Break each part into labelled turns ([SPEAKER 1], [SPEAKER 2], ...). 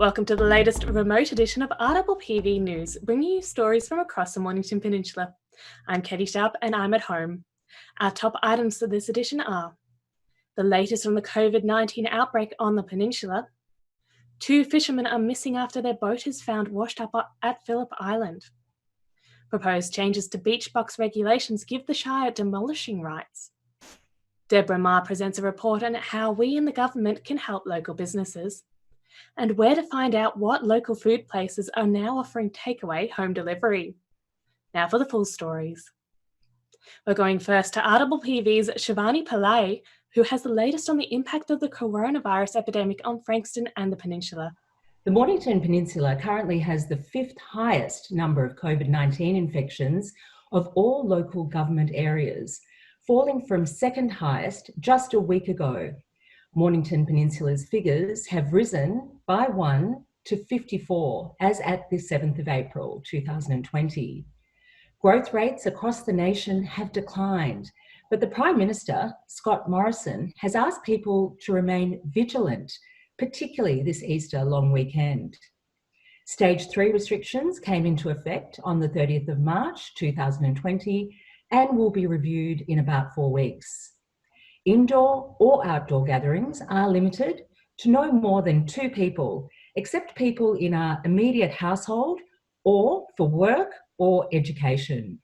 [SPEAKER 1] Welcome to the latest remote edition of RPPV News, bringing you stories from across the Mornington Peninsula. I'm Catie and I'm at home. Our top items for this edition are the latest from the COVID-19 outbreak on the peninsula. 2 fishermen are missing after their boat is found washed up at Phillip Island. Proposed changes to beach box regulations give the Shire demolishing rights. Deborah Marr presents a report on how we in the government can help local businesses. And where to find out what local food places are now offering takeaway home delivery. Now for the full stories. We're going first to RPPV's Shivani Pillai, who has the latest on the impact of the coronavirus epidemic on Frankston and the peninsula.
[SPEAKER 2] The Mornington Peninsula currently has the 5th highest number of COVID-19 infections of all local government areas, falling from 2nd highest just a week ago. Mornington Peninsula's figures have risen by 1 to 54 as at the 7th of April 2020. Growth rates across the nation have declined, but the Prime Minister, Scott Morrison, has asked people to remain vigilant, particularly this Easter long weekend. Stage 3 restrictions came into effect on the 30th of March 2020 and will be reviewed in about 4 weeks. Indoor or outdoor gatherings are limited to no more than 2 people, except people in our immediate household or for work or education.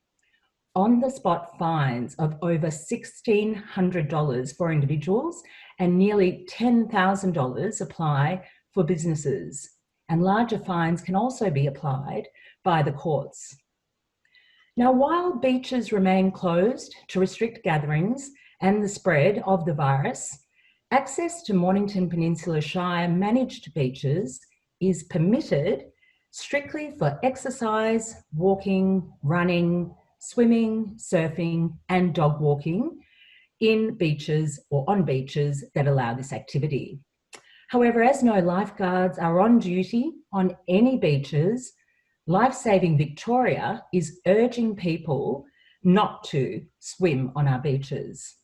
[SPEAKER 2] On-the-spot fines of over $1,600 for individuals and nearly $10,000 apply for businesses, and larger fines can also be applied by the courts. Now, while beaches remain closed to restrict gatherings and the spread of the virus, access to Mornington Peninsula Shire managed beaches is permitted strictly for exercise, walking, running, swimming, surfing, and dog walking in beaches or on beaches that allow this activity. However, as no lifeguards are on duty on any beaches, Lifesaving Victoria is urging people not to swim on our beaches.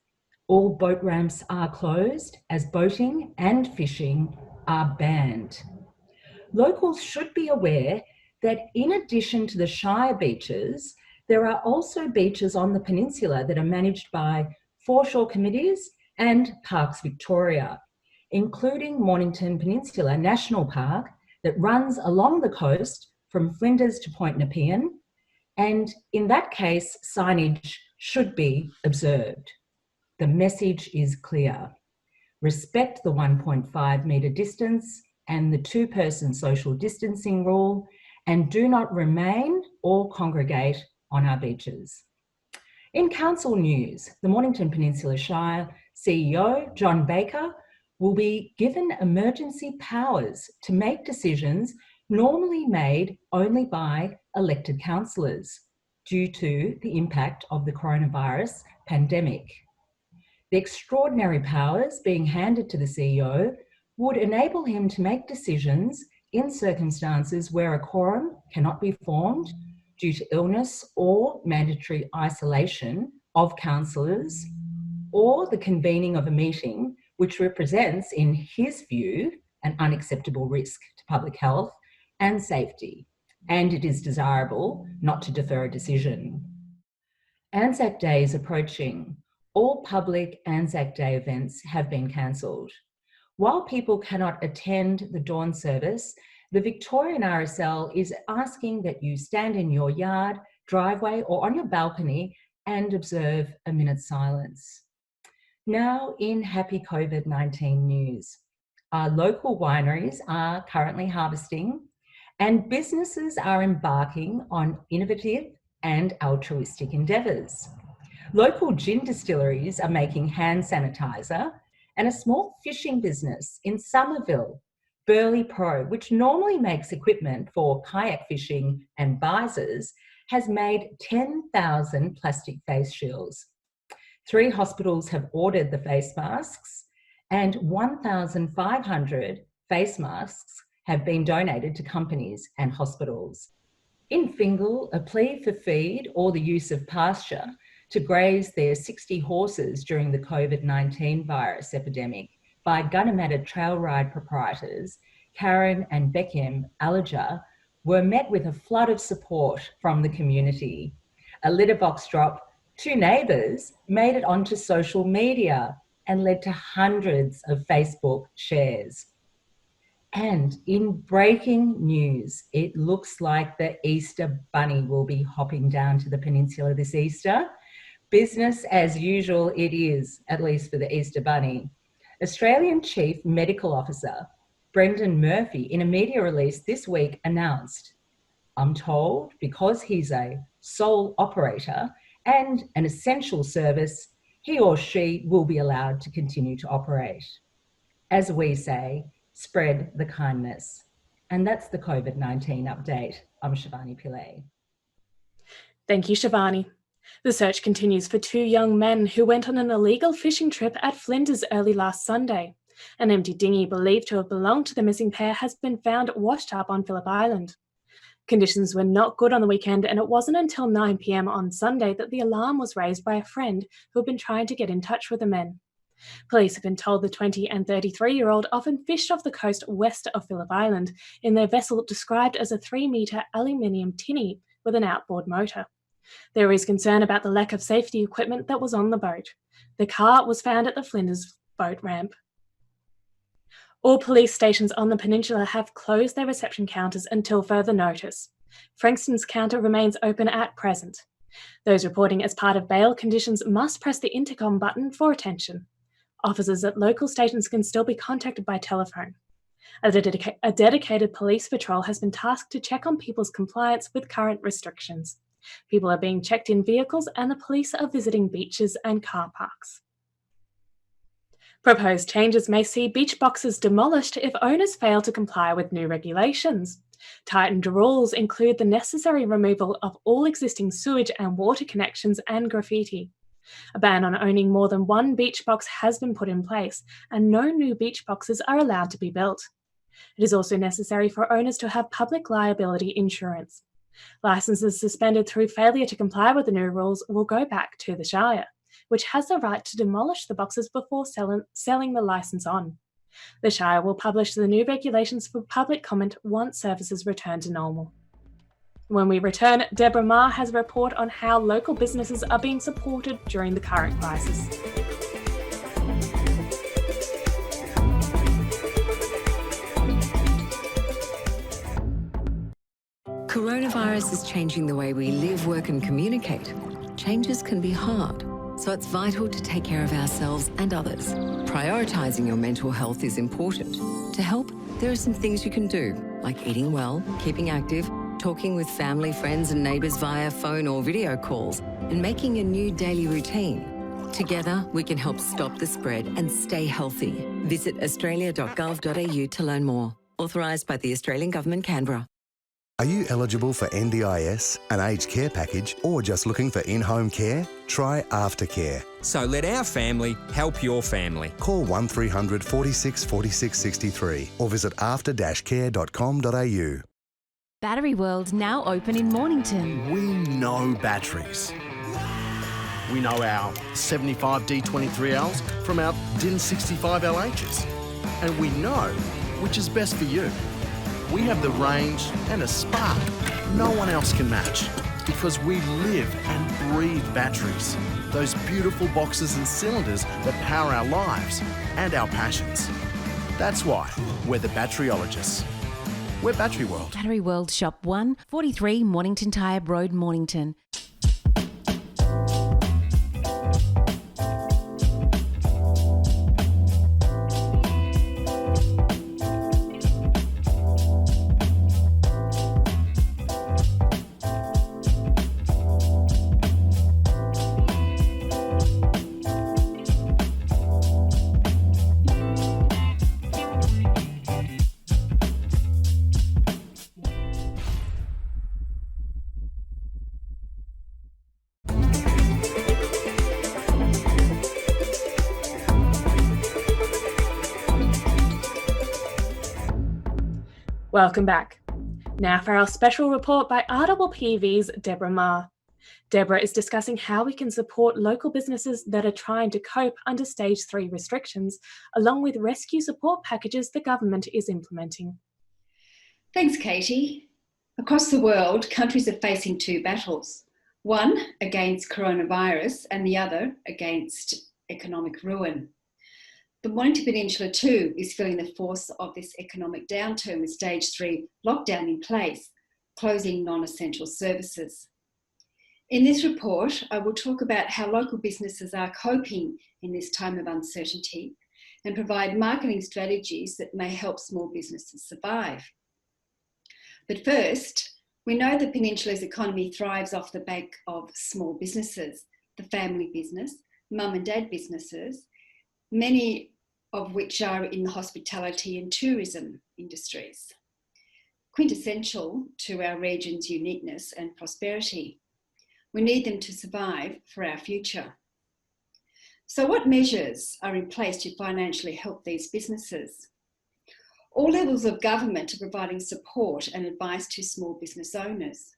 [SPEAKER 2] All boat ramps are closed as boating and fishing are banned. Locals should be aware that in addition to the Shire beaches, there are also beaches on the peninsula that are managed by foreshore committees and Parks Victoria, including Mornington Peninsula National Park that runs along the coast from Flinders to Point Nepean, and in that case, signage should be observed. The message is clear. Respect the 1.5 metre distance and the 2-person social distancing rule, and do not remain or congregate on our beaches. In council news, the Mornington Peninsula Shire CEO, John Baker, will be given emergency powers to make decisions normally made only by elected councillors due to the impact of the coronavirus pandemic. The extraordinary powers being handed to the CEO would enable him to make decisions in circumstances where a quorum cannot be formed due to illness or mandatory isolation of councillors, or the convening of a meeting which represents, in his view, an unacceptable risk to public health and safety, and it is desirable not to defer a decision. Anzac Day is approaching. All public Anzac Day events have been cancelled. While people cannot attend the dawn service, the Victorian RSL is asking that you stand in your yard, driveway, or on your balcony and observe a minute's silence. Now, in happy COVID-19 news, our local wineries are currently harvesting and businesses are embarking on innovative and altruistic endeavours. Local gin distilleries are making hand sanitizer, and a small fishing business in Somerville, Burley Pro, which normally makes equipment for kayak fishing and visors, has made 10,000 plastic face shields. 3 hospitals have ordered the face masks, and 1,500 face masks have been donated to companies and hospitals. In Fingal, a plea for feed or the use of pasture to graze their 60 horses during the COVID-19 virus epidemic by Gunnematted trail ride proprietors Karen and Beckham Alaja, were met with a flood of support from the community. A litter box drop, 2 neighbours, made it onto social media and led to hundreds of Facebook shares. And in breaking news, it looks like the Easter Bunny will be hopping down to the peninsula this Easter. Business as usual it is, at least for the Easter Bunny. Australian Chief Medical Officer Brendan Murphy, in a media release this week, announced, "I'm told because he's a sole operator and an essential service, he or she will be allowed to continue to operate." As we say, spread the kindness. And that's the COVID-19 update. I'm Shivani Pillay.
[SPEAKER 1] Thank you, Shivani. The search continues for 2 young men who went on an illegal fishing trip at Flinders early last Sunday. An empty dinghy believed to have belonged to the missing pair has been found washed up on Phillip Island. Conditions were not good on the weekend, and it wasn't until 9 p.m. on Sunday that the alarm was raised by a friend who had been trying to get in touch with the men. Police have been told the 20 and 33-year-old often fished off the coast west of Phillip Island in their vessel described as a 3-metre aluminium tinny with an outboard motor. There is concern about the lack of safety equipment that was on the boat. The car was found at the Flinders boat ramp. All police stations on the peninsula have closed their reception counters until further notice. Frankston's counter remains open at present. Those reporting as part of bail conditions must press the intercom button for attention. Officers at local stations can still be contacted by telephone. A dedicated police patrol has been tasked to check on people's compliance with current restrictions. People are being checked in vehicles, and the police are visiting beaches and car parks. Proposed changes may see beach boxes demolished if owners fail to comply with new regulations. Tightened rules include the necessary removal of all existing sewage and water connections and graffiti. A ban on owning more than 1 beach box has been put in place, and no new beach boxes are allowed to be built. It is also necessary for owners to have public liability insurance. Licenses suspended through failure to comply with the new rules will go back to the Shire, which has the right to demolish the boxes before selling the licence on. The Shire will publish the new regulations for public comment once services return to normal. When we return, Deborah Ma has a report on how local businesses are being supported during the current crisis.
[SPEAKER 3] Coronavirus is changing the way we live, work and communicate. Changes can be hard, so it's vital to take care of ourselves and others. Prioritising your mental health is important. To help, there are some things you can do, like eating well, keeping active, talking with family, friends and neighbours via phone or video calls, and making a new daily routine. Together, we can help stop the spread and stay healthy. Visit australia.gov.au to learn more. Authorised by the Australian Government, Canberra.
[SPEAKER 4] Are you eligible for NDIS, an aged care package, or just looking for in-home care? Try Aftercare.
[SPEAKER 5] So let our family help your family.
[SPEAKER 4] Call 1300 46 46 63 or visit after-care.com.au.
[SPEAKER 6] Battery World now open in Mornington.
[SPEAKER 7] We know batteries. We know our 75 D23Ls from our DIN 65LHs. And we know which is best for you. We have the range and a spark no one else can match because we live and breathe batteries. Those beautiful boxes and cylinders that power our lives and our passions. That's why we're the batteryologists. We're Battery World.
[SPEAKER 6] Battery World Shop 1, 43 Mornington Tyre Road, Mornington.
[SPEAKER 1] Welcome back. Now for our special report by RPPV's Deborah Ma. Deborah is discussing how we can support local businesses that are trying to cope under Stage 3 restrictions, along with rescue support packages the government is implementing.
[SPEAKER 8] Thanks, Catie. Across the world, countries are facing two battles, one against coronavirus and the other against economic ruin. The Mornington Peninsula too is feeling the force of this economic downturn with stage 3 lockdown in place, closing non-essential services. In this report, I will talk about how local businesses are coping in this time of uncertainty and provide marketing strategies that may help small businesses survive. But first, we know the Peninsula's economy thrives off the back of small businesses, the family business, mum and dad businesses, many of which are in the hospitality and tourism industries, quintessential to our region's uniqueness and prosperity. We need them to survive for our future. So what measures are in place to financially help these businesses? All levels of government are providing support and advice to small business owners.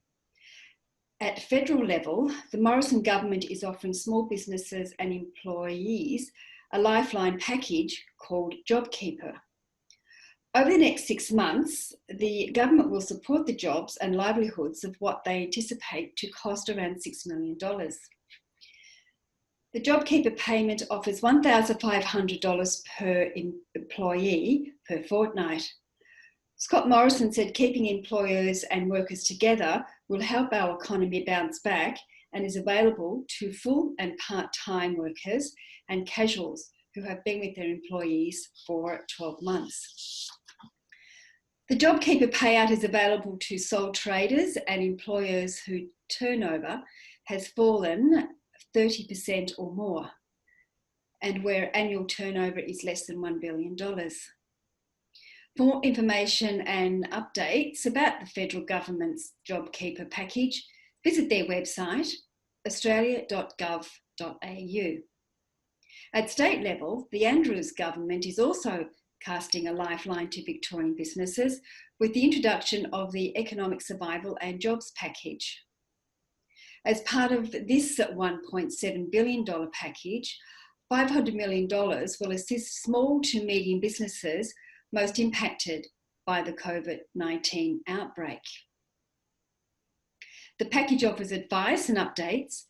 [SPEAKER 8] At federal level, the Morrison government is offering small businesses and employees a lifeline package called JobKeeper. Over the next 6 months, the government will support the jobs and livelihoods of what they anticipate to cost around $6 million. The JobKeeper payment offers $1,500 per employee per fortnight. Scott Morrison said keeping employers and workers together will help our economy bounce back and is available to full and part-time workers and casuals who have been with their employees for 12 months. The JobKeeper payout is available to sole traders and employers whose turnover has fallen 30% or more, and where annual turnover is less than $1 billion. For more information and updates about the federal government's JobKeeper package, visit their website, australia.gov.au. At state level, the Andrews government is also casting a lifeline to Victorian businesses with the introduction of the Economic Survival and Jobs Package. As part of this $1.7 billion package, $500 million will assist small to medium businesses most impacted by the COVID-19 outbreak. The package offers advice and updates,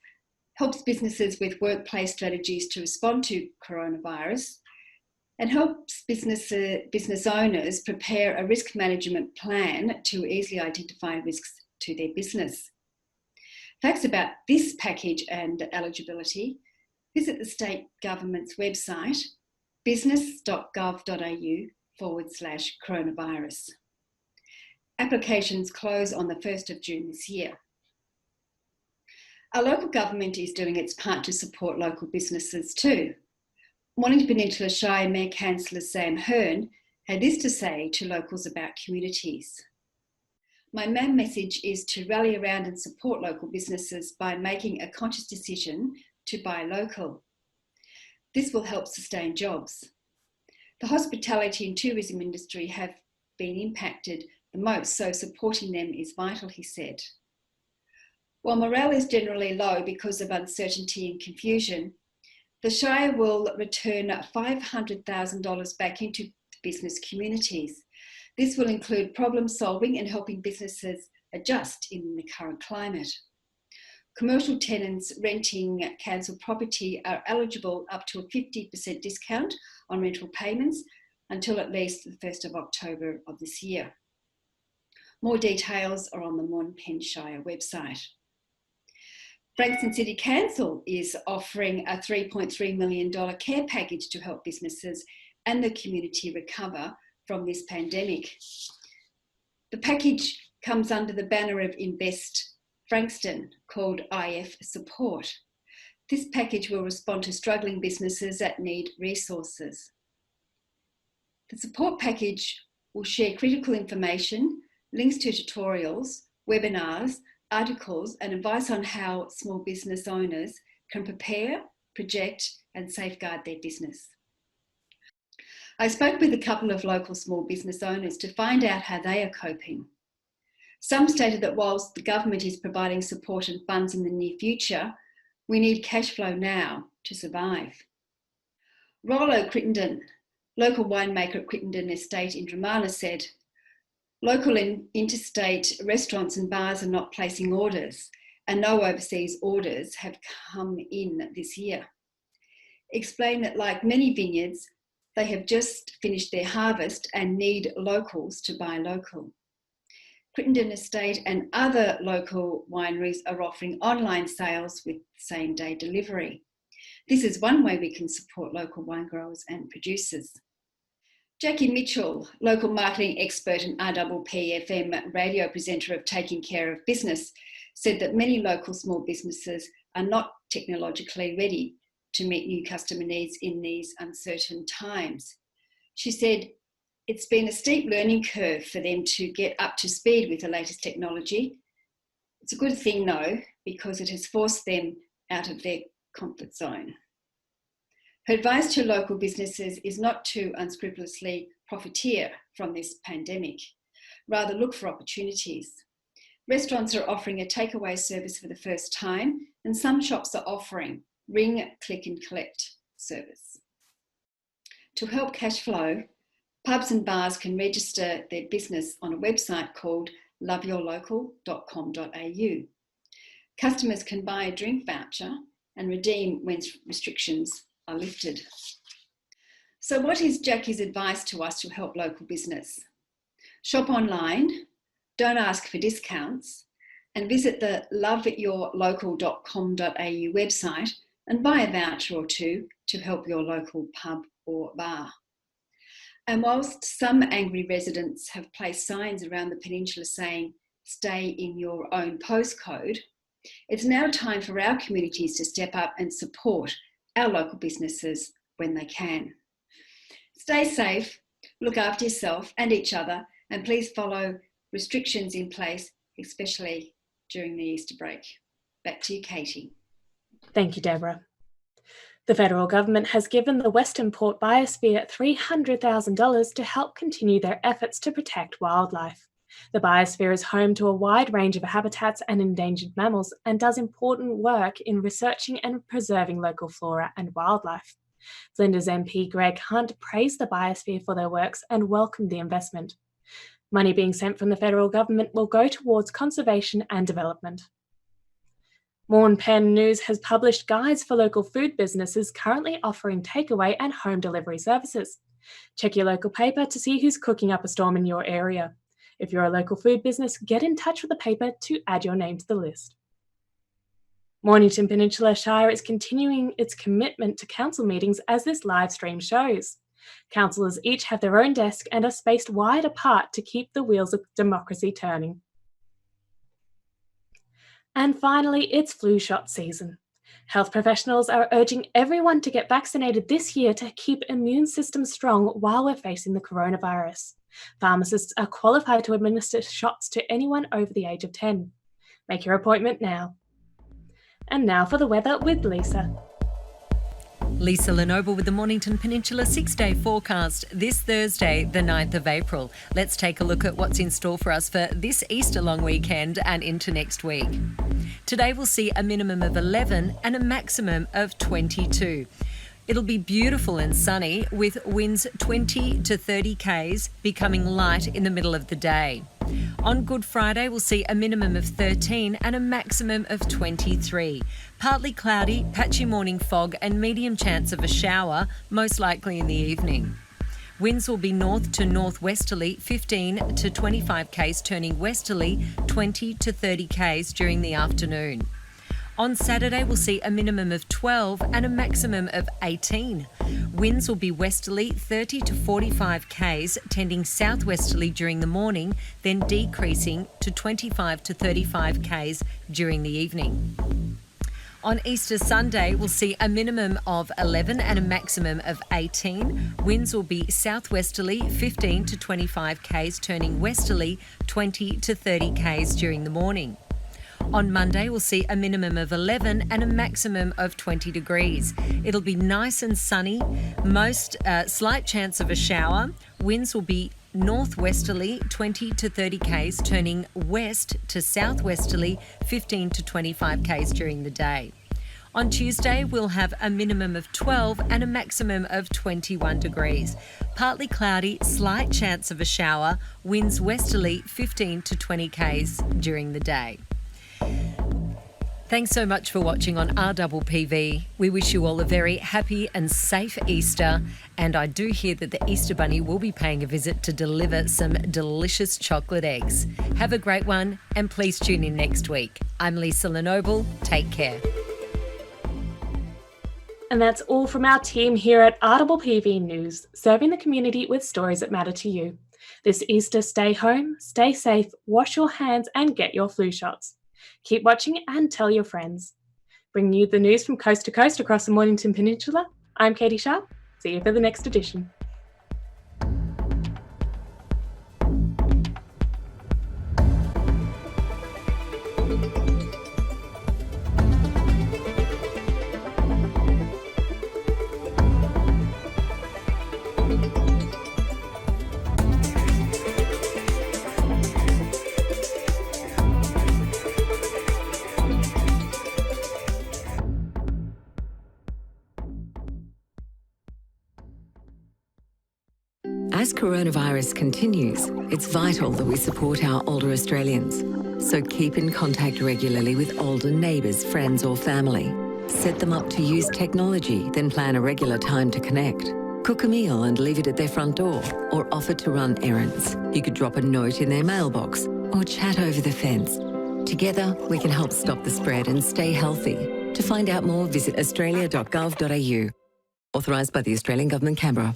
[SPEAKER 8] helps businesses with workplace strategies to respond to coronavirus, and helps business owners prepare a risk management plan to easily identify risks to their business. Facts about this package and eligibility, visit the state government's website, business.gov.au/coronavirus. Applications close on the 1st of June this year. Our local government is doing its part to support local businesses too. Mornington Peninsula Shire Mayor Councillor Sam Hearn had this to say to locals about communities. My main message is to rally around and support local businesses by making a conscious decision to buy local. This will help sustain jobs. The hospitality and tourism industry have been impacted the most, so supporting them is vital, he said. While morale is generally low because of uncertainty and confusion, the Shire will return $500,000 back into business communities. This will include problem solving and helping businesses adjust in the current climate. Commercial tenants renting council property are eligible up to a 50% discount on rental payments until at least the 1st of October of this year. More details are on the Mornington Shire website. Frankston City Council is offering a $3.3 million care package to help businesses and the community recover from this pandemic. The package comes under the banner of Invest Frankston, called IF Support. This package will respond to struggling businesses that need resources. The support package will share critical information, links to tutorials, webinars, articles, and advice on how small business owners can prepare, project, and safeguard their business. I spoke with a couple of local small business owners to find out how they are coping. Some stated that whilst the government is providing support and funds in the near future, we need cash flow now to survive. Rollo Crittenden, local winemaker at Crittenden Estate in Dramana, said, Local and interstate restaurants and bars are not placing orders, and no overseas orders have come in this year. Explain that, like many vineyards, they have just finished their harvest and need locals to buy local. Crittenden Estate and other local wineries are offering online sales with same-day delivery. This is one way we can support local wine growers and producers. Jackie Mitchell, local marketing expert and RPPV radio presenter of Taking Care of Business, said that many local small businesses are not technologically ready to meet new customer needs in these uncertain times. She said, it's been a steep learning curve for them to get up to speed with the latest technology. It's a good thing though, because it has forced them out of their comfort zone. Her advice to local businesses is not to unscrupulously profiteer from this pandemic, rather look for opportunities. Restaurants are offering a takeaway service for the first time, and some shops are offering ring, click and collect service. To help cash flow, pubs and bars can register their business on a website called loveyourlocal.com.au. Customers can buy a drink voucher and redeem when restrictions are lifted. So what is Jackie's advice to us to help local business? Shop online, don't ask for discounts, and visit the loveyourlocal.com.au website and buy a voucher or two to help your local pub or bar. And whilst some angry residents have placed signs around the peninsula saying, stay in your own postcode, it's now time for our communities to step up and support our local businesses when they can. Stay safe, look after yourself and each other, and please follow restrictions in place, especially during the Easter break. Back to you, Catie.
[SPEAKER 1] Thank you, Deborah. The federal government has given the Western Port Biosphere $300,000 to help continue their efforts to protect wildlife. The biosphere is home to a wide range of habitats and endangered mammals and does important work in researching and preserving local flora and wildlife. Flinders MP Greg Hunt praised the biosphere for their works and welcomed the investment. Money being sent from the federal government will go towards conservation and development. Morn Pen News has published guides for local food businesses currently offering takeaway and home delivery services. Check your local paper to see who's cooking up a storm in your area. If you're a local food business, get in touch with the paper to add your name to the list. Mornington Peninsula Shire is continuing its commitment to council meetings as this live stream shows. Councillors each have their own desk and are spaced wide apart to keep the wheels of democracy turning. And finally, it's flu shot season. Health professionals are urging everyone to get vaccinated this year to keep immune systems strong while we're facing the coronavirus. Pharmacists are qualified to administer shots to anyone over the age of 10. Make your appointment now. And now for the weather with Lisa.
[SPEAKER 9] Lisa Lenoble with the Mornington Peninsula 6-day forecast this Thursday, the 9th of April. Let's take a look at what's in store for us for this Easter long weekend and into next week. Today we'll see a minimum of 11 and a maximum of 22. It'll be beautiful and sunny with winds 20 to 30 k's becoming light in the middle of the day. On Good Friday, we'll see a minimum of 13 and a maximum of 23. Partly cloudy, patchy morning fog and medium chance of a shower, most likely in the evening. Winds will be north to northwesterly 15 to 25 k's, turning westerly 20 to 30 k's during the afternoon. On Saturday, we'll see a minimum of 12 and a maximum of 18. Winds will be westerly 30 to 45 k's, tending southwesterly during the morning, then decreasing to 25 to 35 k's during the evening. On Easter Sunday, we'll see a minimum of 11 and a maximum of 18. Winds will be southwesterly 15 to 25 k's, turning westerly 20 to 30 k's during the morning. On Monday, we'll see a minimum of 11 and a maximum of 20 degrees. It'll be nice and sunny, most slight chance of a shower. Winds will be northwesterly 20 to 30 k's, turning west to southwesterly 15 to 25 k's during the day. On Tuesday, we'll have a minimum of 12 and a maximum of 21 degrees. Partly cloudy, slight chance of a shower, winds westerly 15 to 20 k's during the day. Thanks so much for watching on RPPV. We wish you all a very happy and safe Easter. And I do hear that the Easter Bunny will be paying a visit to deliver some delicious chocolate eggs. Have a great one and please tune in next week. I'm Lisa Lenoble. Take care.
[SPEAKER 1] And that's all from our team here at RPPV News, serving the community with stories that matter to you. This Easter, stay home, stay safe, wash your hands and get your flu shots. Keep watching and tell your friends. Bringing you the news from coast to coast across the Mornington Peninsula, I'm Catie Sharp. See you for the next edition.
[SPEAKER 3] As coronavirus continues, it's vital that we support our older Australians. So keep in contact regularly with older neighbours, friends or family. Set them up to use technology, then plan a regular time to connect. Cook a meal and leave it at their front door, or offer to run errands. You could drop a note in their mailbox or chat over the fence. Together, we can help stop the spread and stay healthy. To find out more, visit australia.gov.au. Authorised by the Australian Government, Canberra.